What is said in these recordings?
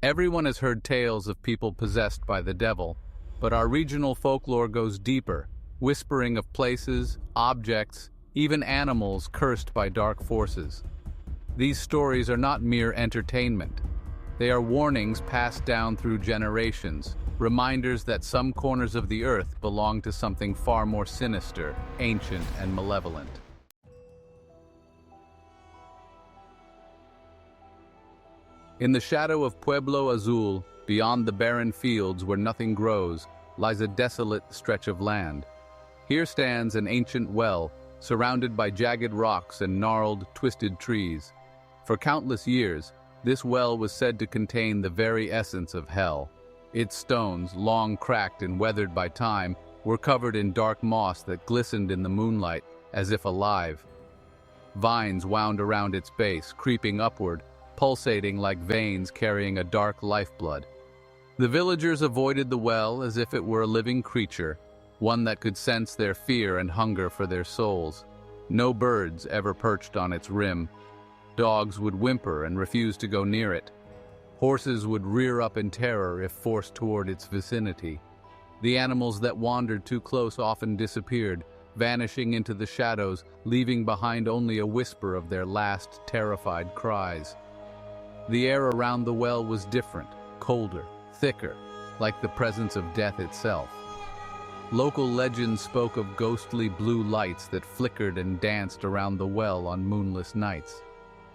Everyone has heard tales of people possessed by the devil, but our regional folklore goes deeper, whispering of places, objects, even animals cursed by dark forces. These stories are not mere entertainment. They are warnings passed down through generations, reminders that some corners of the earth belong to something far more sinister, ancient, and malevolent. In the shadow of Pueblo Azul, beyond the barren fields where nothing grows, lies a desolate stretch of land. Here stands an ancient well, surrounded by jagged rocks and gnarled, twisted trees. For countless years, this well was said to contain the very essence of hell. Its stones, long cracked and weathered by time, were covered in dark moss that glistened in the moonlight as if alive. Vines wound around its base, creeping upward, pulsating like veins carrying a dark lifeblood. The villagers avoided the well as if it were a living creature, one that could sense their fear and hunger for their souls. No birds ever perched on its rim. Dogs would whimper and refuse to go near it. Horses would rear up in terror if forced toward its vicinity. The animals that wandered too close often disappeared, vanishing into the shadows, leaving behind only a whisper of their last terrified cries. The air around the well was different, colder, thicker, like the presence of death itself. Local legends spoke of ghostly blue lights that flickered and danced around the well on moonless nights.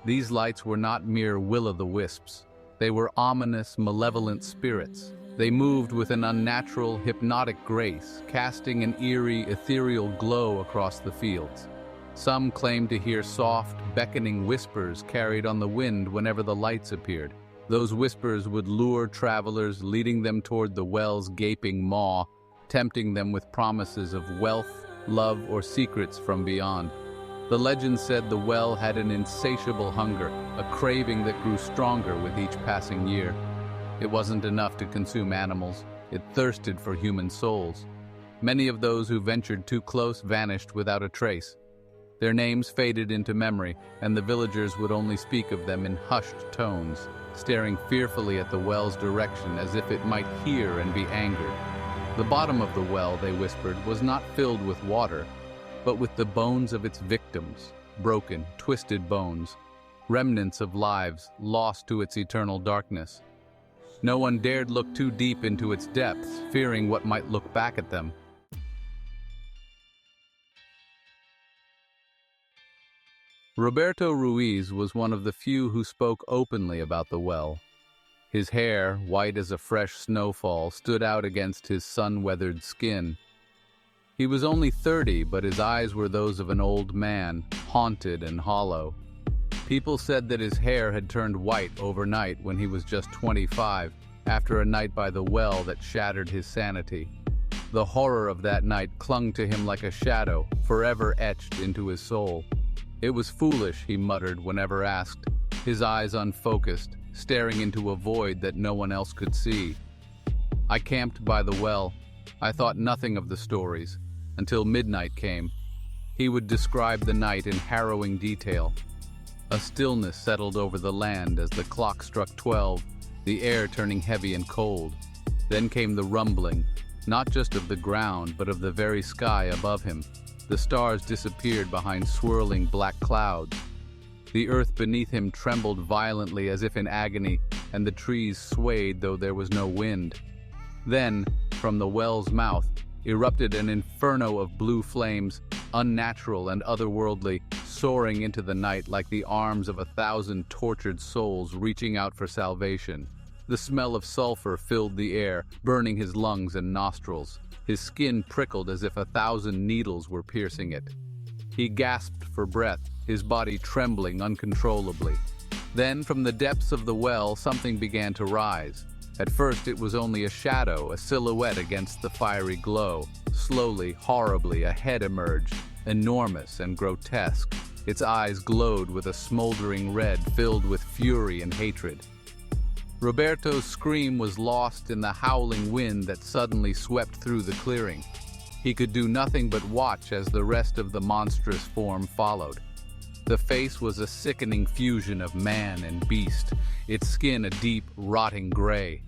These lights were not mere will-o'-the-wisps. They were ominous, malevolent spirits. They moved with an unnatural, hypnotic grace, casting an eerie, ethereal glow across the fields. Some claimed to hear soft, beckoning whispers carried on the wind whenever the lights appeared. Those whispers would lure travelers, leading them toward the well's gaping maw, tempting them with promises of wealth, love, or secrets from beyond. The legend said the well had an insatiable hunger, a craving that grew stronger with each passing year. It wasn't enough to consume animals, it thirsted for human souls. Many of those who ventured too close vanished without a trace. Their names faded into memory, and the villagers would only speak of them in hushed tones, staring fearfully at the well's direction as if it might hear and be angered. The bottom of the well, they whispered, was not filled with water, but with the bones of its victims, broken, twisted bones, remnants of lives lost to its eternal darkness. No one dared look too deep into its depths, fearing what might look back at them. Roberto Ruiz was one of the few who spoke openly about the well. His hair, white as a fresh snowfall, stood out against his sun-weathered skin. He was only 30, but his eyes were those of an old man, haunted and hollow. People said that his hair had turned white overnight when he was just 25, after a night by the well that shattered his sanity. The horror of that night clung to him like a shadow, forever etched into his soul. It was foolish, he muttered whenever asked, his eyes unfocused, staring into a void that no one else could see. I camped by the well. I thought nothing of the stories, until midnight came. He would describe the night in harrowing detail. A stillness settled over the land as the clock struck 12, the air turning heavy and cold. Then came the rumbling, not just of the ground, but of the very sky above him. The stars disappeared behind swirling black clouds. The earth beneath him trembled violently as if in agony, and the trees swayed though there was no wind. Then, from the well's mouth, erupted an inferno of blue flames, unnatural and otherworldly, soaring into the night like the arms of 1,000 tortured souls reaching out for salvation. The smell of sulfur filled the air, burning his lungs and nostrils. His skin prickled as if 1,000 needles were piercing it. He gasped for breath, his body trembling uncontrollably. Then, from the depths of the well, something began to rise. At first, it was only a shadow, a silhouette against the fiery glow. Slowly, horribly, a head emerged, enormous and grotesque. Its eyes glowed with a smoldering red filled with fury and hatred. Roberto's scream was lost in the howling wind that suddenly swept through the clearing. He could do nothing but watch as the rest of the monstrous form followed. The face was a sickening fusion of man and beast, its skin a deep, rotting gray.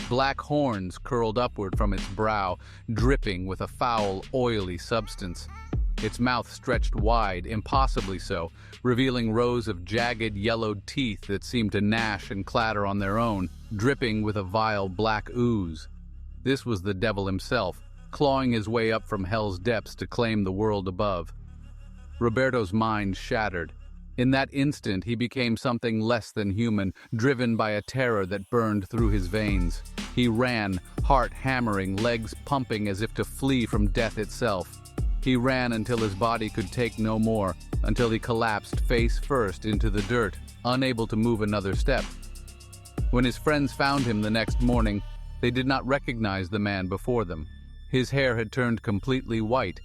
Black horns curled upward from its brow, dripping with a foul, oily substance. Its mouth stretched wide, impossibly so, revealing rows of jagged, yellowed teeth that seemed to gnash and clatter on their own, dripping with a vile black ooze. This was the devil himself, clawing his way up from hell's depths to claim the world above. Roberto's mind shattered. In that instant, he became something less than human, driven by a terror that burned through his veins. He ran, heart hammering, legs pumping as if to flee from death itself. He ran until his body could take no more, until he collapsed face first into the dirt, unable to move another step. When his friends found him the next morning, they did not recognize the man before them. His hair had turned completely white,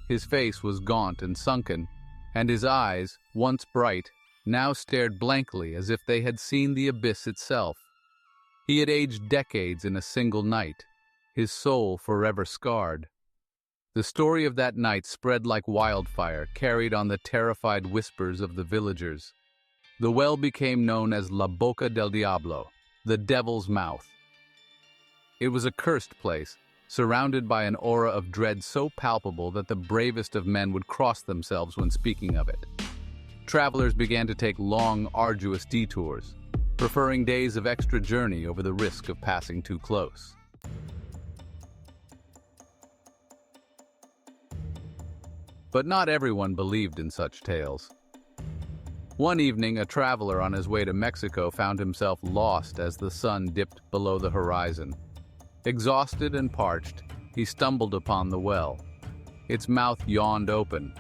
his face was gaunt and sunken, and his eyes, once bright, now stared blankly as if they had seen the abyss itself. He had aged decades in a single night, his soul forever scarred. The story of that night spread like wildfire, carried on the terrified whispers of the villagers. The well became known as La Boca del Diablo, the Devil's Mouth. It was a cursed place, surrounded by an aura of dread so palpable that the bravest of men would cross themselves when speaking of it. Travelers began to take long, arduous detours, preferring days of extra journey over the risk of passing too close. But not everyone believed in such tales. One evening, a traveler on his way to Mexico found himself lost as the sun dipped below the horizon. Exhausted and parched, he stumbled upon the well. Its mouth yawned open,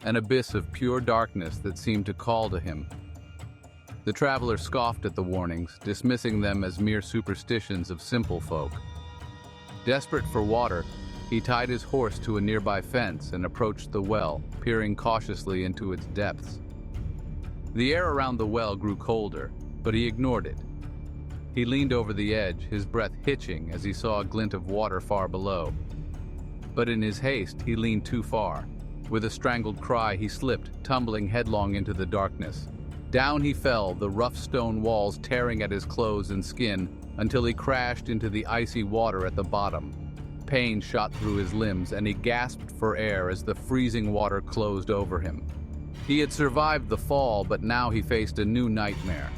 an abyss of pure darkness that seemed to call to him. The traveler scoffed at the warnings, dismissing them as mere superstitions of simple folk. Desperate for water, he tied his horse to a nearby fence and approached the well, peering cautiously into its depths. The air around the well grew colder, but he ignored it. He leaned over the edge, his breath hitching as he saw a glint of water far below. But in his haste, he leaned too far. With a strangled cry, he slipped, tumbling headlong into the darkness. Down he fell, the rough stone walls tearing at his clothes and skin, until he crashed into the icy water at the bottom. Pain shot through his limbs, and he gasped for air as the freezing water closed over him. He had survived the fall, but now he faced a new nightmare.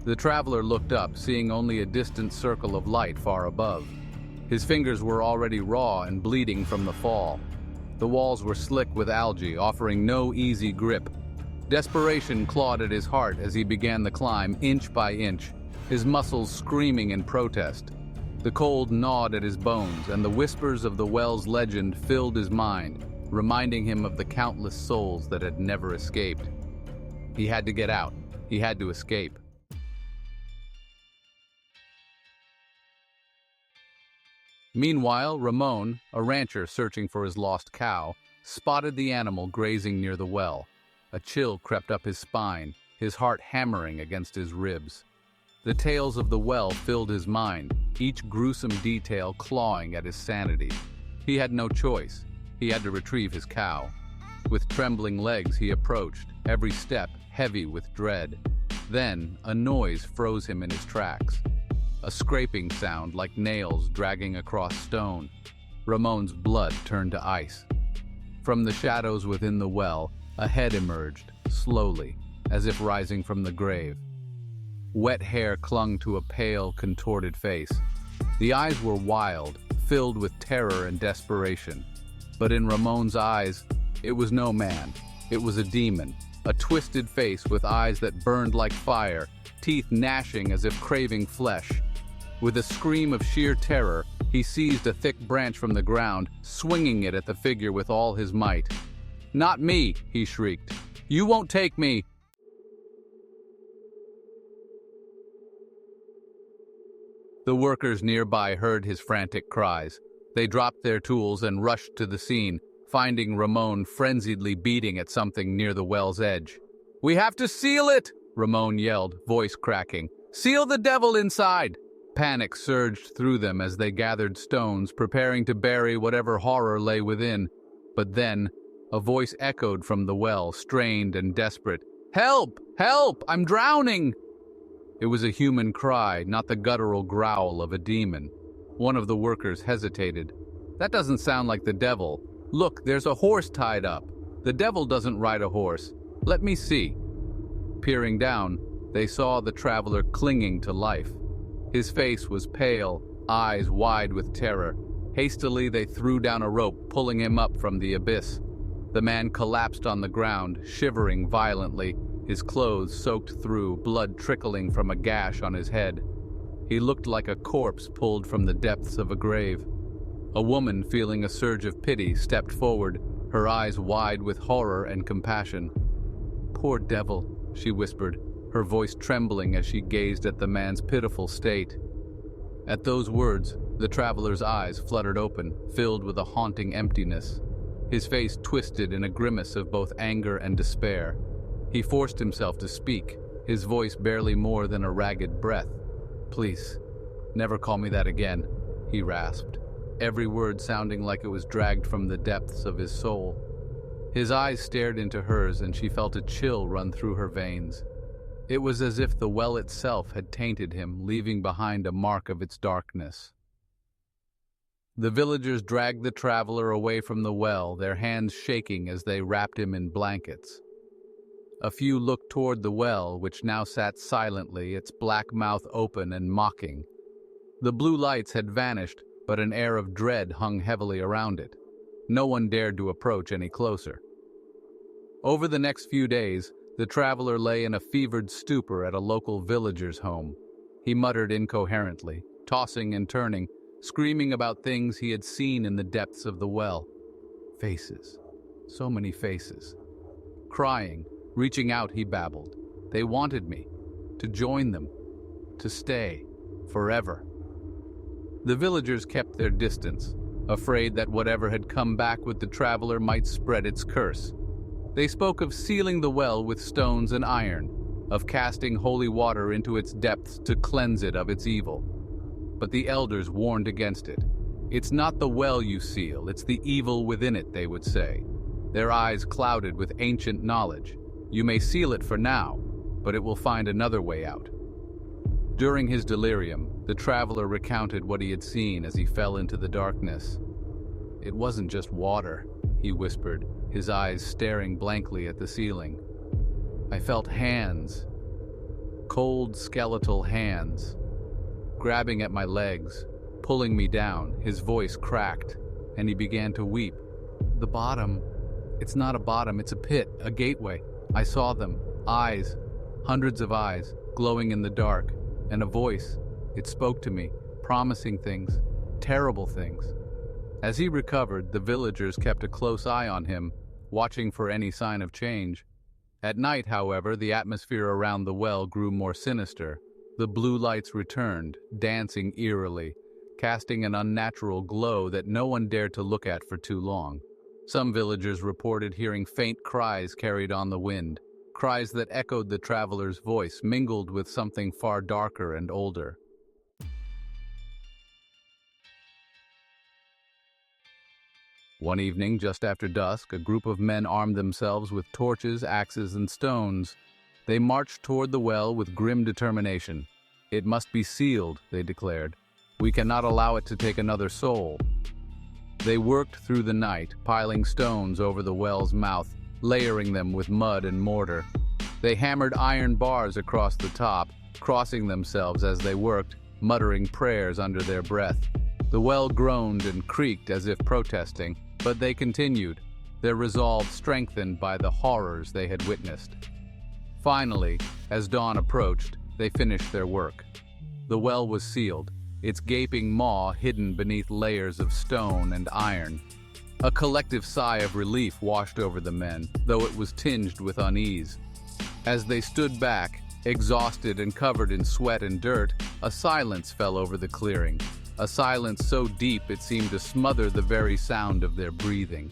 The traveler looked up, seeing only a distant circle of light far above. His fingers were already raw and bleeding from the fall. The walls were slick with algae, offering no easy grip. Desperation clawed at his heart as he began the climb, inch by inch, his muscles screaming in protest. The cold gnawed at his bones, and the whispers of the well's legend filled his mind, reminding him of the countless souls that had never escaped. He had to get out. He had to escape. Meanwhile, Ramon, a rancher searching for his lost cow, spotted the animal grazing near the well. A chill crept up his spine, his heart hammering against his ribs. The tales of the well filled his mind, each gruesome detail clawing at his sanity. He had no choice. He had to retrieve his cow. With trembling legs he approached, every step heavy with dread. Then, a noise froze him in his tracks. A scraping sound like nails dragging across stone. Ramon's blood turned to ice. From the shadows within the well, a head emerged, slowly, as if rising from the grave. Wet hair clung to a pale, contorted face. The eyes were wild, filled with terror and desperation. But in Ramon's eyes, it was no man. It was a demon, a twisted face with eyes that burned like fire, teeth gnashing as if craving flesh. With a scream of sheer terror, he seized a thick branch from the ground, swinging it at the figure with all his might. "Not me!" he shrieked. "You won't take me!" The workers nearby heard his frantic cries. They dropped their tools and rushed to the scene, finding Ramon frenziedly beating at something near the well's edge. "We have to seal it!" Ramon yelled, voice cracking. "Seal the devil inside!" Panic surged through them as they gathered stones, preparing to bury whatever horror lay within. But then, a voice echoed from the well, strained and desperate. "Help! Help! I'm drowning!" It was a human cry, not the guttural growl of a demon. One of the workers hesitated. "That doesn't sound like the devil. Look, there's a horse tied up. The devil doesn't ride a horse. Let me see." Peering down, they saw the traveler clinging to life. His face was pale, eyes wide with terror. Hastily, they threw down a rope, pulling him up from the abyss. The man collapsed on the ground, shivering violently, his clothes soaked through, blood trickling from a gash on his head. He looked like a corpse pulled from the depths of a grave. A woman, feeling a surge of pity, stepped forward, her eyes wide with horror and compassion. "Poor devil," she whispered, her voice trembling as she gazed at the man's pitiful state. At those words, the traveler's eyes fluttered open, filled with a haunting emptiness. His face twisted in a grimace of both anger and despair. He forced himself to speak, his voice barely more than a ragged breath. "Please, never call me that again," he rasped, every word sounding like it was dragged from the depths of his soul. His eyes stared into hers, and she felt a chill run through her veins. It was as if the well itself had tainted him, leaving behind a mark of its darkness. The villagers dragged the traveler away from the well, their hands shaking as they wrapped him in blankets. A few looked toward the well, which now sat silently, its black mouth open and mocking. The blue lights had vanished, but an air of dread hung heavily around it. No one dared to approach any closer. Over the next few days, the traveler lay in a fevered stupor at a local villager's home. He muttered incoherently, tossing and turning, screaming about things he had seen in the depths of the well. Faces. So many faces. Crying, reaching out, he babbled. They wanted me. To join them. To stay. Forever. The villagers kept their distance, afraid that whatever had come back with the traveler might spread its curse. They spoke of sealing the well with stones and iron, of casting holy water into its depths to cleanse it of its evil. But the elders warned against it. "It's not the well you seal, it's the evil within it," they would say, their eyes clouded with ancient knowledge. "You may seal it for now, but it will find another way out." During his delirium, the traveler recounted what he had seen as he fell into the darkness. "It wasn't just water," he whispered, his eyes staring blankly at the ceiling. "I felt hands, cold skeletal hands, grabbing at my legs, pulling me down." His voice cracked, and he began to weep. "The bottom, it's not a bottom, it's a pit, a gateway. I saw them, eyes, hundreds of eyes, glowing in the dark, and a voice, it spoke to me, promising things, terrible things." As he recovered, the villagers kept a close eye on him, watching for any sign of change. At night, however, the atmosphere around the well grew more sinister. The blue lights returned, dancing eerily, casting an unnatural glow that no one dared to look at for too long. Some villagers reported hearing faint cries carried on the wind, cries that echoed the traveler's voice, mingled with something far darker and older. One evening, just after dusk, a group of men armed themselves with torches, axes, and stones. They marched toward the well with grim determination. "It must be sealed," they declared. "We cannot allow it to take another soul." They worked through the night, piling stones over the well's mouth, layering them with mud and mortar. They hammered iron bars across the top, crossing themselves as they worked, muttering prayers under their breath. The well groaned and creaked as if protesting, but they continued, their resolve strengthened by the horrors they had witnessed. Finally, as dawn approached, they finished their work. The well was sealed, its gaping maw hidden beneath layers of stone and iron. A collective sigh of relief washed over the men, though it was tinged with unease. As they stood back, exhausted and covered in sweat and dirt, a silence fell over the clearing. A silence so deep it seemed to smother the very sound of their breathing.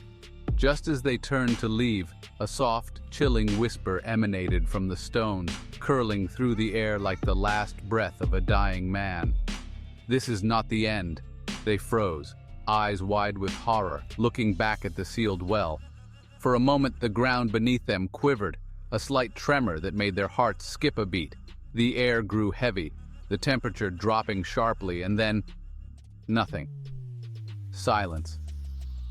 Just as they turned to leave, a soft, chilling whisper emanated from the stones, curling through the air like the last breath of a dying man. "This is not the end." They froze, eyes wide with horror, looking back at the sealed well. For a moment the ground beneath them quivered, a slight tremor that made their hearts skip a beat. The air grew heavy, the temperature dropping sharply, and then nothing. Silence.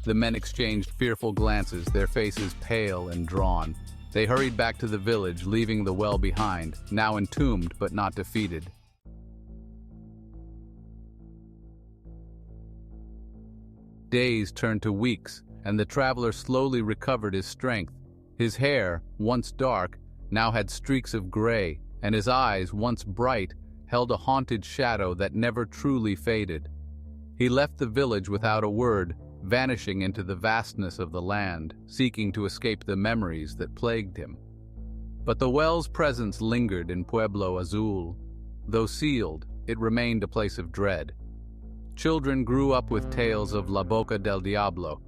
The men exchanged fearful glances, their faces pale and drawn. They hurried back to the village, leaving the well behind, now entombed but not defeated. Days turned to weeks, and the traveler slowly recovered his strength. His hair, once dark, now had streaks of gray, and his eyes, once bright, held a haunted shadow that never truly faded. He left the village without a word, vanishing into the vastness of the land, seeking to escape the memories that plagued him. But the well's presence lingered in Pueblo Azul. Though sealed, it remained a place of dread. Children grew up with tales of La Boca del Diablo,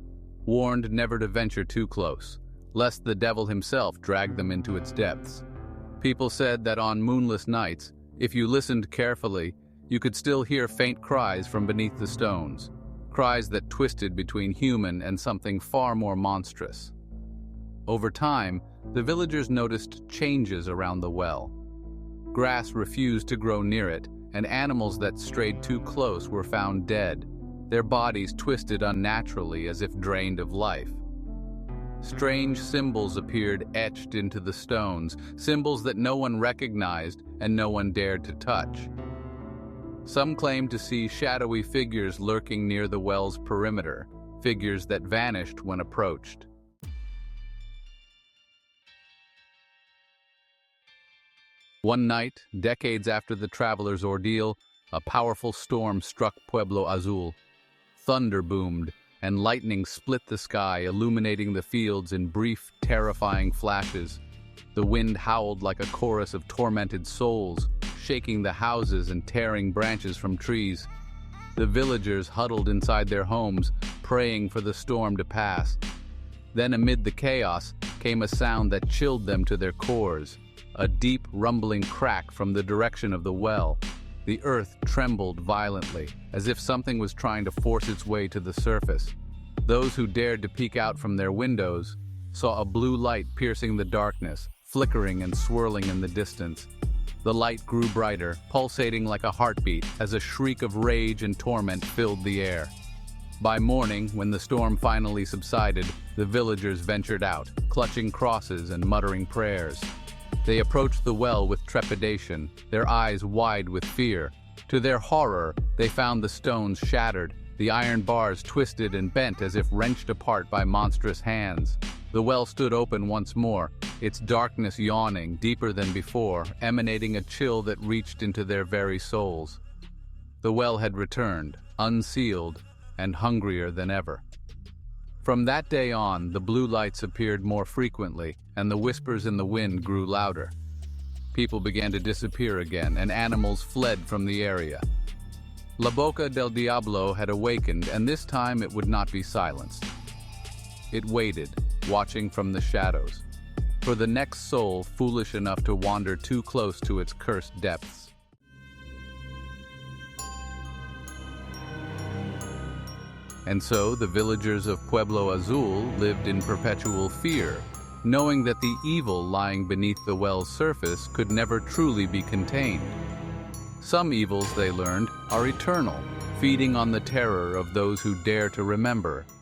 warned never to venture too close, lest the devil himself drag them into its depths. People said that on moonless nights, if you listened carefully, you could still hear faint cries from beneath the stones, cries that twisted between human and something far more monstrous. Over time, the villagers noticed changes around the well. Grass refused to grow near it, and animals that strayed too close were found dead, their bodies twisted unnaturally as if drained of life. Strange symbols appeared etched into the stones, symbols that no one recognized and no one dared to touch. Some claimed to see shadowy figures lurking near the well's perimeter, figures that vanished when approached. One night, decades after the traveler's ordeal, a powerful storm struck Pueblo Azul. Thunder boomed, and lightning split the sky, illuminating the fields in brief, terrifying flashes. The wind howled like a chorus of tormented souls, shaking the houses and tearing branches from trees. The villagers huddled inside their homes, praying for the storm to pass. Then amid the chaos came a sound that chilled them to their cores, a deep rumbling crack from the direction of the well. The earth trembled violently, as if something was trying to force its way to the surface. Those who dared to peek out from their windows saw a blue light piercing the darkness, flickering and swirling in the distance. The light grew brighter, pulsating like a heartbeat, as a shriek of rage and torment filled the air. By morning, when the storm finally subsided, the villagers ventured out, clutching crosses and muttering prayers. They approached the well with trepidation, their eyes wide with fear. To their horror, they found the stones shattered, the iron bars twisted and bent as if wrenched apart by monstrous hands. The well stood open once more, its darkness yawning deeper than before, emanating a chill that reached into their very souls. The well had returned, unsealed, and hungrier than ever. From that day on, the blue lights appeared more frequently, and the whispers in the wind grew louder. People began to disappear again, and animals fled from the area. La Boca del Diablo had awakened, and this time it would not be silenced. It waited, watching from the shadows, for the next soul foolish enough to wander too close to its cursed depths. And so the villagers of Pueblo Azul lived in perpetual fear, knowing that the evil lying beneath the well's surface could never truly be contained. Some evils, they learned, are eternal, feeding on the terror of those who dare to remember